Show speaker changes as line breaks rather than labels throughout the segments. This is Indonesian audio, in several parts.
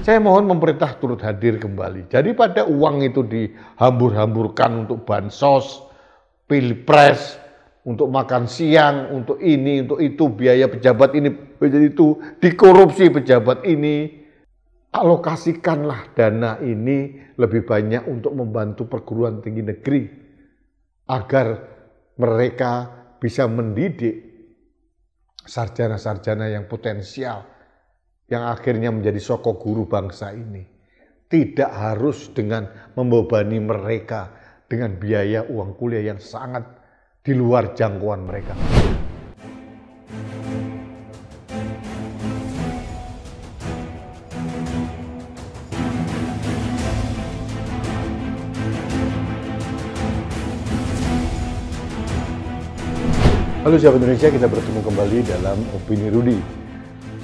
Saya mohon pemerintah turut hadir kembali. Jadi pada uang itu dihambur-hamburkan untuk bansos, pilpres, untuk makan siang, untuk ini, untuk itu, biaya pejabat ini, biaya itu, dikorupsi pejabat ini. Alokasikanlah dana ini lebih banyak untuk membantu perguruan tinggi negeri agar mereka bisa mendidik sarjana-sarjana yang potensial, yang akhirnya menjadi sosok guru bangsa ini. Tidak harus dengan membebani mereka dengan biaya uang kuliah yang sangat di luar jangkauan mereka. Halo sahabat Indonesia, kita bertemu kembali dalam Opini Rudi.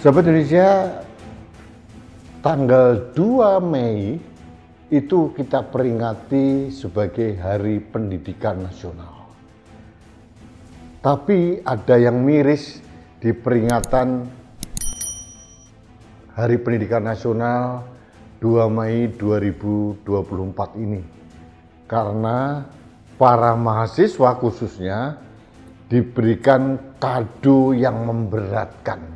Sahabat Indonesia, tanggal 2 Mei itu kita peringati sebagai Hari Pendidikan Nasional. Tapi ada yang miris di peringatan Hari Pendidikan Nasional 2 Mei 2024 ini. Karena para mahasiswa khususnya diberikan kado yang memberatkan,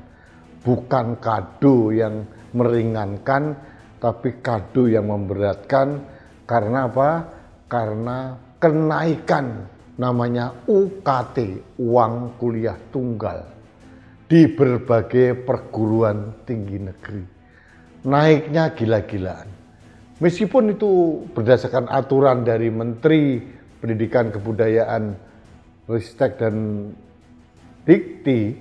bukan kado yang meringankan, tapi kado yang memberatkan. Karena apa? Karena kenaikan namanya UKT, uang kuliah tunggal, di berbagai perguruan tinggi negeri. Naiknya gila-gilaan. Meskipun itu berdasarkan aturan dari Menteri Pendidikan Kebudayaan, Ristek dan Dikti,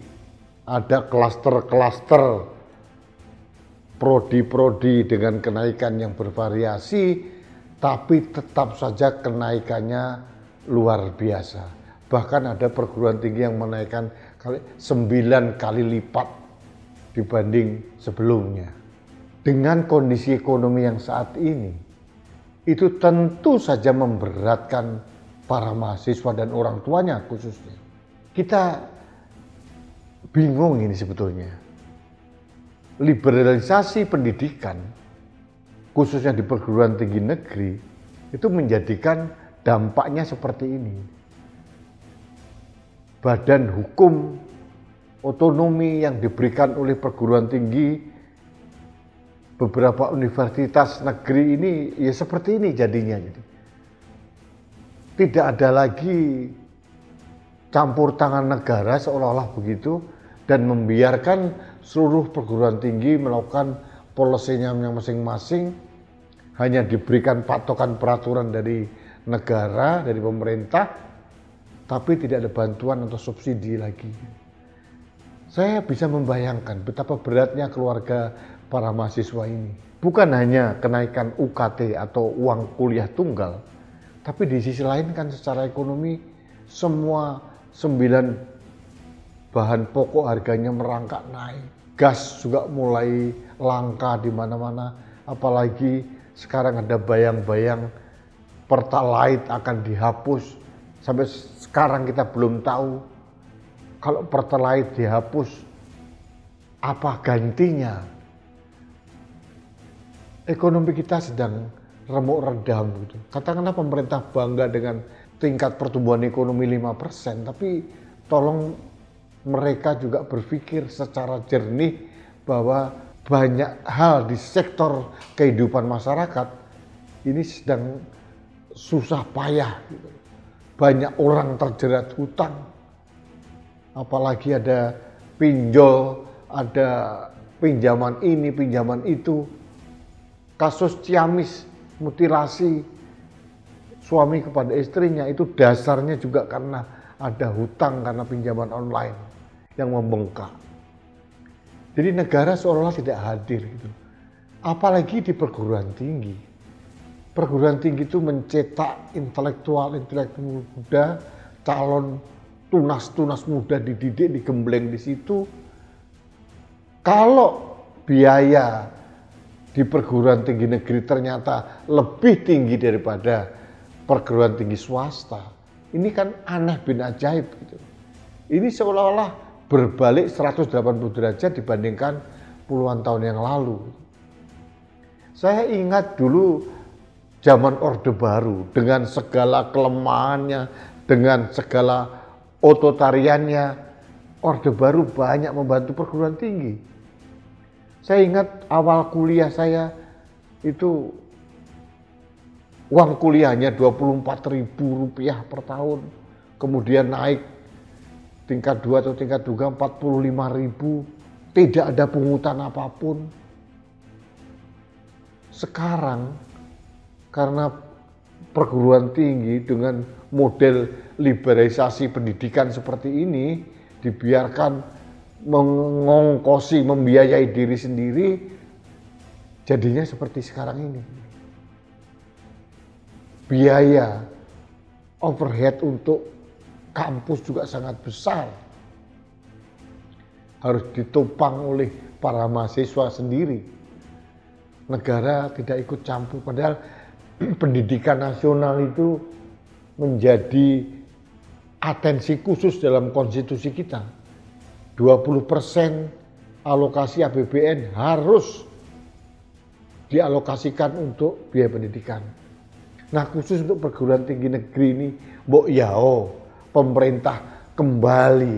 ada klaster-klaster prodi-prodi dengan kenaikan yang bervariasi, tapi tetap saja kenaikannya luar biasa. Bahkan ada perguruan tinggi yang menaikkan 9 kali lipat dibanding sebelumnya. Dengan kondisi ekonomi yang saat ini, itu tentu saja memberatkan para mahasiswa dan orang tuanya khususnya. Kita bingung ini sebetulnya. Liberalisasi pendidikan, khususnya di perguruan tinggi negeri, itu menjadikan dampaknya seperti ini. Badan hukum otonomi yang diberikan oleh perguruan tinggi, beberapa universitas negeri ini, ya seperti ini jadinya. Tidak ada lagi campur tangan negara seolah-olah begitu, dan membiarkan seluruh perguruan tinggi melakukan polisinya masing-masing, hanya diberikan patokan peraturan dari negara, dari pemerintah, tapi tidak ada bantuan atau subsidi lagi. Saya bisa membayangkan betapa beratnya keluarga para mahasiswa ini. Bukan hanya kenaikan UKT atau uang kuliah tunggal, tapi di sisi lain kan secara ekonomi semua 9 bahan pokok harganya merangkak naik. Gas juga mulai langka di mana-mana. Apalagi sekarang ada bayang-bayang Pertalite akan dihapus. Sampai sekarang kita belum tahu kalau Pertalite dihapus apa gantinya. Ekonomi kita sedang remuk redam gitu. Katakanlah pemerintah bangga dengan tingkat pertumbuhan ekonomi 5%, tapi tolong mereka juga berpikir secara jernih bahwa banyak hal di sektor kehidupan masyarakat ini sedang susah payah gitu. Banyak orang terjerat hutang. Apalagi ada pinjol, ada pinjaman ini, pinjaman itu. Kasus Ciamis, mutilasi suami kepada istrinya, itu dasarnya juga karena ada hutang karena pinjaman online yang membengkak. Jadi negara seolah-olah tidak hadir gitu. Apalagi di perguruan tinggi. Perguruan tinggi itu mencetak intelektual muda, calon tunas-tunas muda dididik, digembleng di situ. Kalau biaya di perguruan tinggi negeri ternyata lebih tinggi daripada perguruan tinggi swasta, ini kan aneh bin ajaib gitu. Ini seolah-olah berbalik 180 derajat dibandingkan puluhan tahun yang lalu. Saya ingat dulu zaman Orde Baru dengan segala kelemahannya, dengan segala otoritariannya, Orde Baru banyak membantu perguruan tinggi. Saya ingat awal kuliah saya itu uang kuliahnya Rp24.000 per tahun, kemudian naik tingkat 2 atau tingkat 3 Rp45.000, tidak ada pungutan apapun. Sekarang karena perguruan tinggi dengan model liberalisasi pendidikan seperti ini dibiarkan mengongkosi, membiayai diri sendiri, jadinya seperti sekarang ini. Biaya overhead untuk kampus juga sangat besar. Harus ditopang oleh para mahasiswa sendiri. Negara tidak ikut campur, padahal pendidikan nasional itu menjadi atensi khusus dalam konstitusi kita. 20% alokasi APBN harus dialokasikan untuk biaya pendidikan. Nah, khusus untuk perguruan tinggi negeri ini, mbok yao, pemerintah kembali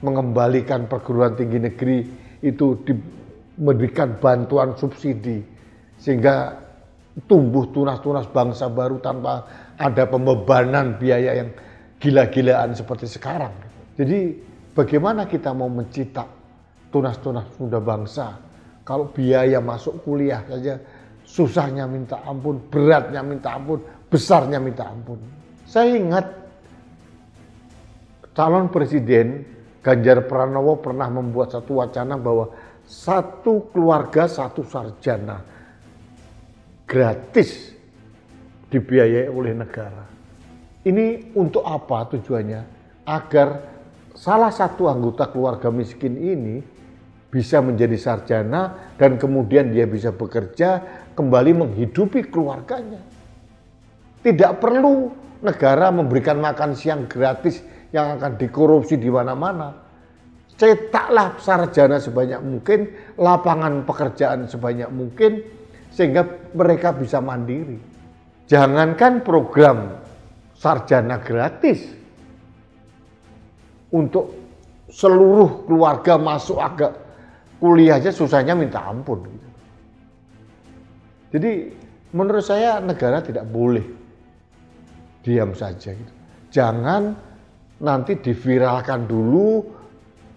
mengembalikan perguruan tinggi negeri itu memberikan bantuan subsidi sehingga tumbuh tunas-tunas bangsa baru tanpa ada pembebanan biaya yang gila-gilaan seperti sekarang. Jadi bagaimana kita mau mencetak tunas-tunas muda bangsa kalau biaya masuk kuliah saja susahnya minta ampun, beratnya minta ampun, besarnya minta ampun. Saya ingat calon presiden Ganjar Pranowo pernah membuat satu wacana bahwa satu keluarga satu sarjana gratis dibiayai oleh negara. Ini untuk apa tujuannya? Agar salah satu anggota keluarga miskin ini bisa menjadi sarjana dan kemudian dia bisa bekerja kembali menghidupi keluarganya. Tidak perlu negara memberikan makan siang gratis yang akan dikorupsi di mana-mana. Cetaklah sarjana sebanyak mungkin, lapangan pekerjaan sebanyak mungkin, sehingga mereka bisa mandiri. Jangankan program sarjana gratis, untuk seluruh keluarga masuk agak kuliah aja susahnya minta ampun. Jadi menurut saya negara tidak boleh diam saja. Jangan nanti diviralkan dulu,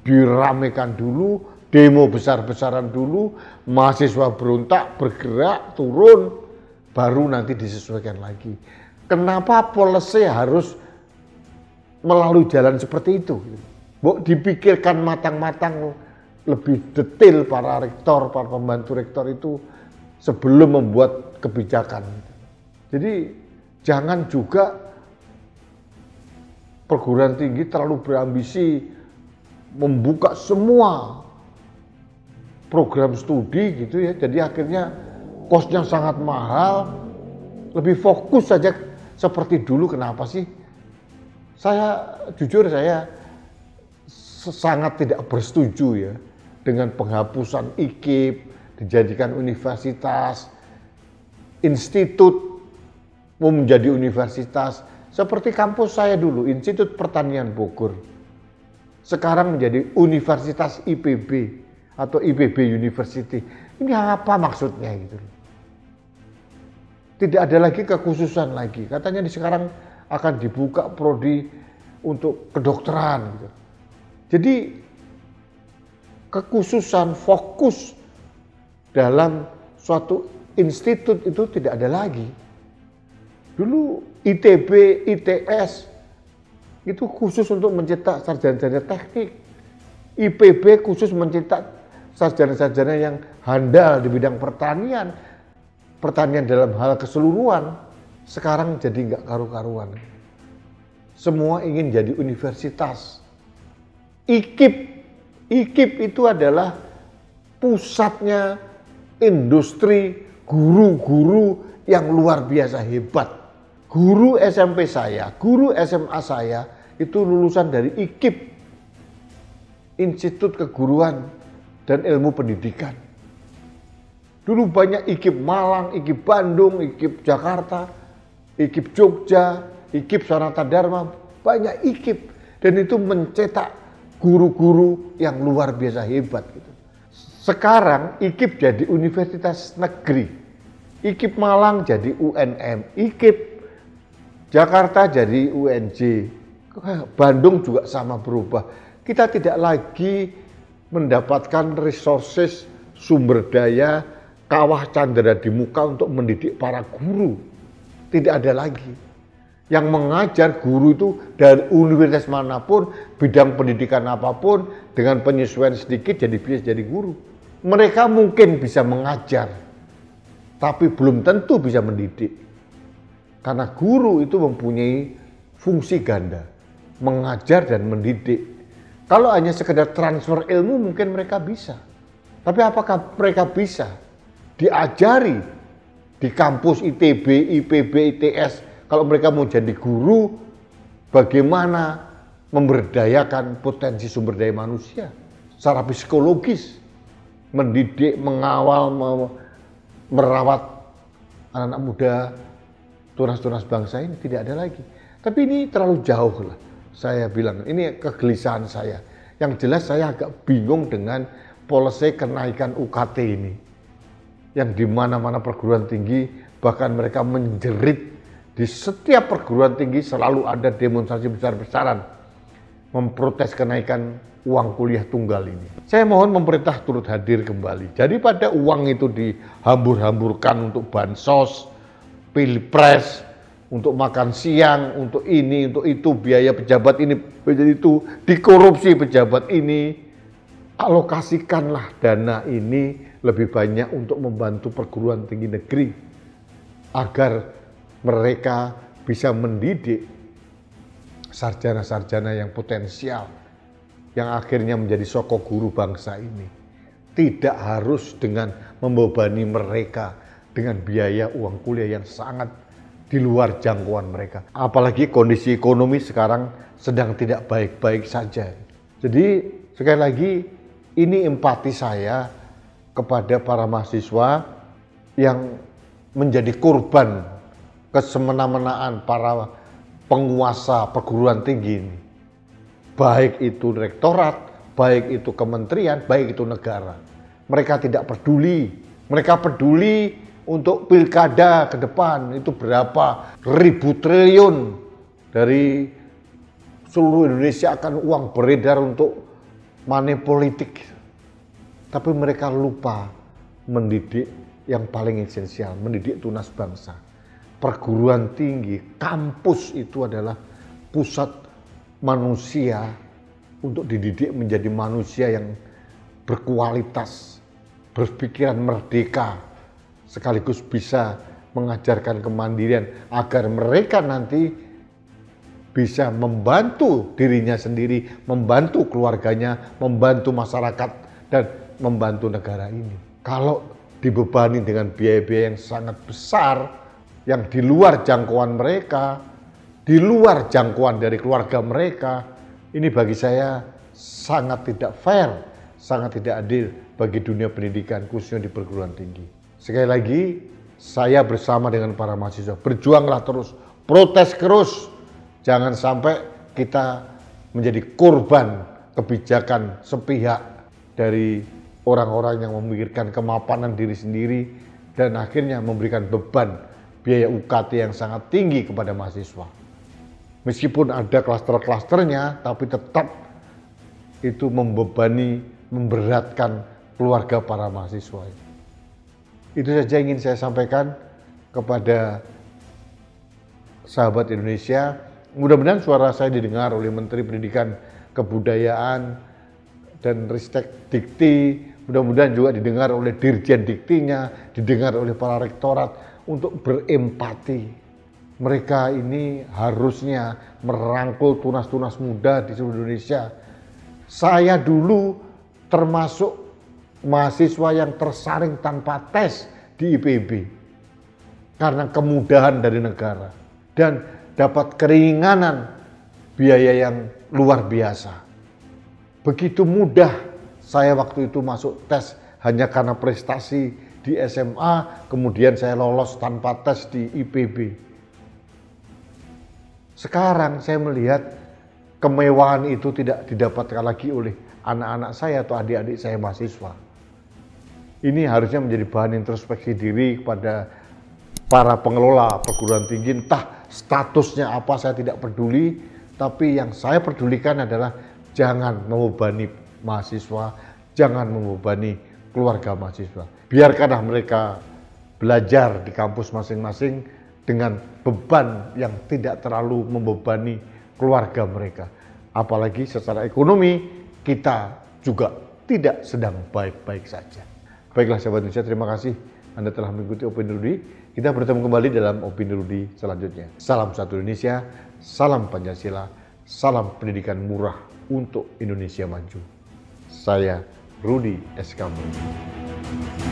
diramekan dulu, demo besar-besaran dulu, mahasiswa berontak, bergerak, turun, baru nanti disesuaikan lagi. Kenapa policy harus melalui jalan seperti itu? Dipikirkan matang-matang, lebih detail para rektor, para pembantu rektor itu sebelum membuat kebijakan. Jadi jangan juga perguruan tinggi terlalu berambisi membuka semua program studi gitu ya, jadi akhirnya kosnya sangat mahal. Lebih fokus saja seperti dulu. Kenapa sih? Saya jujur saya sangat tidak bersetuju ya dengan penghapusan IKIP, dijadikan universitas, institut mau menjadi universitas. Seperti kampus saya dulu, Institut Pertanian Bogor. Sekarang menjadi Universitas IPB atau IPB University. Ini apa maksudnya gitu? Tidak ada lagi kekhususan lagi. Katanya sekarang akan dibuka prodi untuk kedokteran gitu. Jadi kekhususan fokus dalam suatu institut itu tidak ada lagi. Dulu ITB, ITS itu khusus untuk mencetak sarjana-sarjana teknik. IPB khusus mencetak sarjana-sarjana yang handal di bidang pertanian. Pertanian dalam hal keseluruhan. Sekarang jadi nggak karu-karuan. Semua ingin jadi universitas. IKIP itu adalah pusatnya industri guru-guru yang luar biasa hebat. Guru SMP saya, guru SMA saya itu lulusan dari IKIP, Institut Keguruan dan Ilmu Pendidikan. Dulu banyak IKIP Malang, IKIP Bandung, IKIP Jakarta, IKIP Jogja, IKIP Sanata Dharma, banyak IKIP. Dan itu mencetak guru-guru yang luar biasa hebat gitu. Sekarang IKIP jadi universitas negeri. IKIP Malang jadi UNM, IKIP Jakarta jadi UNJ. Bandung juga sama berubah. Kita tidak lagi mendapatkan resources, sumber daya, kawah candera di muka untuk mendidik para guru. Tidak ada lagi. Yang mengajar guru itu dari universitas manapun, bidang pendidikan apapun, dengan penyesuaian sedikit bisa jadi guru. Mereka mungkin bisa mengajar, tapi belum tentu bisa mendidik. Karena guru itu mempunyai fungsi ganda, mengajar dan mendidik. Kalau hanya sekedar transfer ilmu mungkin mereka bisa. Tapi apakah mereka bisa diajari di kampus ITB, IPB, ITS, kalau mereka mau jadi guru, bagaimana memberdayakan potensi sumber daya manusia secara psikologis, mendidik, mengawal, merawat anak-anak muda, tunas-tunas bangsa ini tidak ada lagi. Tapi ini terlalu jauh lah, saya bilang. Ini kegelisahan saya. Yang jelas saya agak bingung dengan polisi kenaikan UKT ini. Yang di mana-mana perguruan tinggi, bahkan mereka menjerit. Di setiap perguruan tinggi selalu ada demonstrasi besar-besaran memprotes kenaikan uang kuliah tunggal ini. Saya mohon pemerintah turut hadir kembali. Daripada uang itu dihambur-hamburkan untuk bansos, pilpres, untuk makan siang, untuk ini, untuk itu, biaya pejabat ini, biaya itu, dikorupsi pejabat ini, alokasikanlah dana ini lebih banyak untuk membantu perguruan tinggi negeri agar mereka bisa mendidik sarjana-sarjana yang potensial, yang akhirnya menjadi sosok guru bangsa ini. Tidak harus dengan membebani mereka dengan biaya uang kuliah yang sangat di luar jangkauan mereka. Apalagi kondisi ekonomi sekarang sedang tidak baik-baik saja. Jadi sekali lagi ini empati saya kepada para mahasiswa yang menjadi korban kesemena-menaan para penguasa perguruan tinggi ini. Baik itu rektorat, baik itu kementerian, baik itu negara. Mereka tidak peduli. Mereka peduli untuk pilkada ke depan itu berapa ribu triliun dari seluruh Indonesia akan uang beredar untuk money politik. Tapi mereka lupa mendidik yang paling esensial, mendidik tunas bangsa. Perguruan tinggi, kampus itu adalah pusat manusia untuk dididik menjadi manusia yang berkualitas, berpikiran merdeka, sekaligus bisa mengajarkan kemandirian agar mereka nanti bisa membantu dirinya sendiri, membantu keluarganya, membantu masyarakat, dan membantu negara ini. Kalau dibebani dengan biaya-biaya yang sangat besar, yang di luar jangkauan mereka, di luar jangkauan dari keluarga mereka, ini bagi saya sangat tidak fair, sangat tidak adil bagi dunia pendidikan, khususnya di perguruan tinggi. Sekali lagi, saya bersama dengan para mahasiswa, berjuanglah terus, protes terus, jangan sampai kita menjadi korban kebijakan sepihak dari orang-orang yang memikirkan kemapanan diri sendiri dan akhirnya memberikan beban biaya UKT yang sangat tinggi kepada mahasiswa. Meskipun ada klaster-klasternya, tapi tetap itu membebani, memberatkan keluarga para mahasiswa. Itu saja yang ingin saya sampaikan kepada sahabat Indonesia. Mudah-mudahan suara saya didengar oleh Menteri Pendidikan Kebudayaan dan Ristek Dikti. Mudah-mudahan juga didengar oleh Dirjen Diktinya, didengar oleh para rektorat, untuk berempati. Mereka ini harusnya merangkul tunas-tunas muda di seluruh Indonesia. Saya dulu termasuk mahasiswa yang tersaring tanpa tes di IPB karena kemudahan dari negara dan dapat keringanan biaya yang luar biasa. Begitu mudah saya waktu itu masuk tes hanya karena prestasi di SMA, kemudian saya lolos tanpa tes di IPB. Sekarang saya melihat kemewahan itu tidak didapatkan lagi oleh anak-anak saya atau adik-adik saya mahasiswa. Ini harusnya menjadi bahan introspeksi diri kepada para pengelola perguruan tinggi, entah statusnya apa saya tidak peduli, tapi yang saya pedulikan adalah jangan membebani mahasiswa, jangan membebani keluarga mahasiswa. Biarkanlah mereka belajar di kampus masing-masing dengan beban yang tidak terlalu membebani keluarga mereka. Apalagi secara ekonomi kita juga tidak sedang baik-baik saja. Baiklah sahabat Indonesia, terima kasih Anda telah mengikuti Opini Rudy. Kita bertemu kembali dalam Opini Rudy selanjutnya. Salam satu Indonesia, salam Pancasila, salam pendidikan murah untuk Indonesia maju. Saya Rudy SK Mulya.